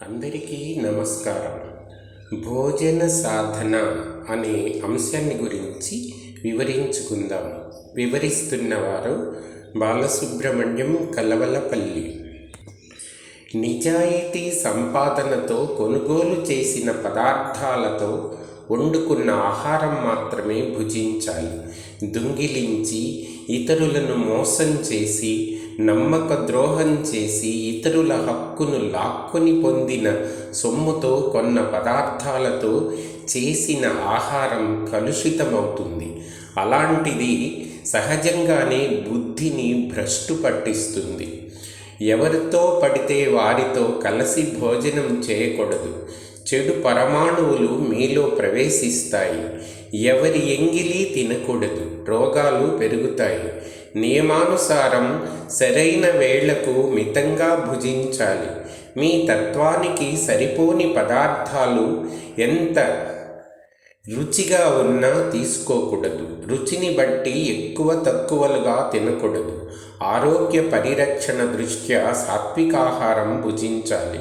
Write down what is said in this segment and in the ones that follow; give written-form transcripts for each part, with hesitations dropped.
అందరికీ నమస్కారం. భోజన సాధన అనే అంశాన్ని గురించి వివరించుకుందాం. వివరిస్తున్నవారు బాలసుబ్రహ్మణ్యం కలవలపల్లి. నిజాయితీ సంపాదనతో కొనుగోలు చేసిన పదార్థాలతో వండుకున్న ఆహారం మాత్రమే భుజించాలి. దొంగిలించి, ఇతరులను మోసం చేసి, నమ్మక ద్రోహం చేసి, ఇతరుల హక్కును లాక్కొని పొందిన సొమ్ముతో కొన్న పదార్థాలతో చేసిన ఆహారం కలుషితమవుతుంది. అలాంటిది సహజంగానే బుద్ధిని భ్రష్టు పట్టిస్తుంది. ఎవరితో పడితే వారితో కలిసి భోజనం చేయకూడదు. చెడు పరమాణువులు మీలో ప్రవేశిస్తాయి. ఎవరి ఎంగిలి తినకూడదు. రోగాలు పెరుగుతాయి. నియమానుసారం సరైన వేళకు మితంగా భుజించాలి. మీ తత్వానికి సరిపోని పదార్థాలు ఎంత రుచిగా ఉన్నా తీసుకోకూడదు. రుచిని బట్టి ఎక్కువ తక్కువలుగా తినకూడదు. ఆరోగ్య పరిరక్షణ దృష్ట్యా సాత్వికాహారం భుజించాలి.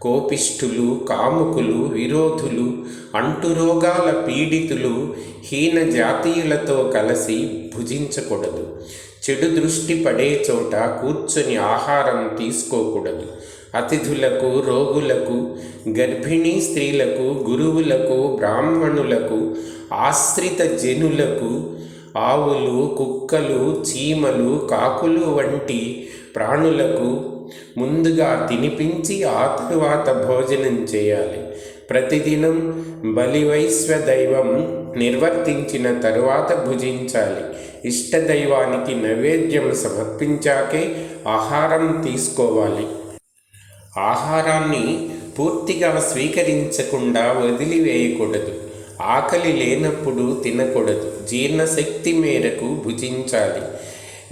కోపిష్ఠులు, కాముకులు, విరోధులు, అంటురోగాల పీడితులు, హీన జాతీయులతో కలిసి భుజించకూడదు. చెడు దృష్టి పడే చోట కూర్చొని ఆహారం తీసుకోకూడదు. అతిథులకు, రోగులకు, గర్భిణీ స్త్రీలకు, గురువులకు, బ్రాహ్మణులకు, ఆశ్రిత జనులకు, ఆవులు, కుక్కలు, చీమలు, కాకులు వంటి ప్రాణులకు ముందుగా తినిపించి ఆ తరువాత భోజనం చేయాలి. ప్రతిదినం బలివైశ్వ దైవం నిర్వర్తించిన తరువాత భుజించాలి. ఇష్టదైవానికి నైవేద్యం సమర్పించాకే ఆహారం తీసుకోవాలి. ఆహారాన్ని పూర్తిగా స్వీకరించకుండా వదిలివేయకూడదు. ఆకలి లేనప్పుడు తినకూడదు. జీర్ణశక్తి మేరకు భుజించాలి.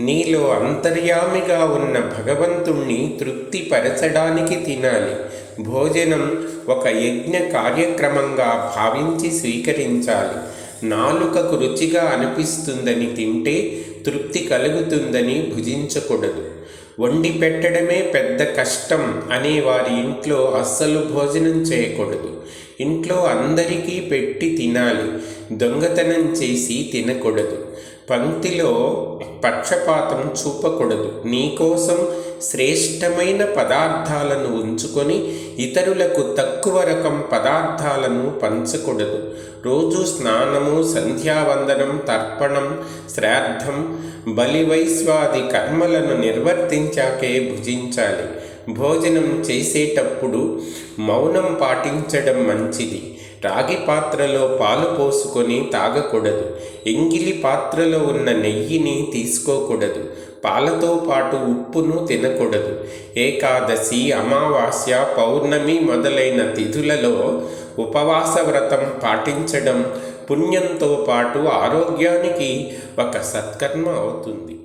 నీలో అంతర్యామిగా ఉన్న భగవంతుణ్ణి తృప్తిపరచడానికి తినాలి. భోజనం ఒక యజ్ఞ కార్యక్రమంగా భావించి స్వీకరించాలి. నాలుకకు రుచిగా అనిపిస్తుందని తింటే తృప్తి కలుగుతుందని భుజించకూడదు. వండి పెట్టడమే పెద్ద కష్టం అనే వారి ఇంట్లో అస్సలు భోజనం చేయకూడదు. ఇంట్లో అందరికీ పెట్టి తినాలి. దొంగతనం చేసి తినకూడదు. పంక్తిలో పక్షపాతం చూపకూడదు. నీకోసం శ్రేష్టమైన పదార్థాలను ఉంచుకొని ఇతరులకు తక్కువ రకం పదార్థాలను పంచకూడదు. రోజు స్నానము, సంధ్యావందనం, తర్పణం, శ్రాద్ధం, బలివైశ్వాది కర్మలను నిర్వర్తించాకే భుజించాలి. భోజనం చేసేటప్పుడు మౌనం పాటించడం మంచిది. రాగి పాత్రలో పాలు పోసుకొని తాగకూడదు. ఎంగిలి పాత్రలో ఉన్న నెయ్యిని తీసుకోకూడదు. పాలతో పాటు ఉప్పును తినకూడదు. ఏకాదశి, అమావాస్య, పౌర్ణమి మొదలైన తిథులలో ఉపవాస వ్రతం పాటించడం పుణ్యంతో పాటు ఆరోగ్యానికి ఒక సత్కర్మ అవుతుంది.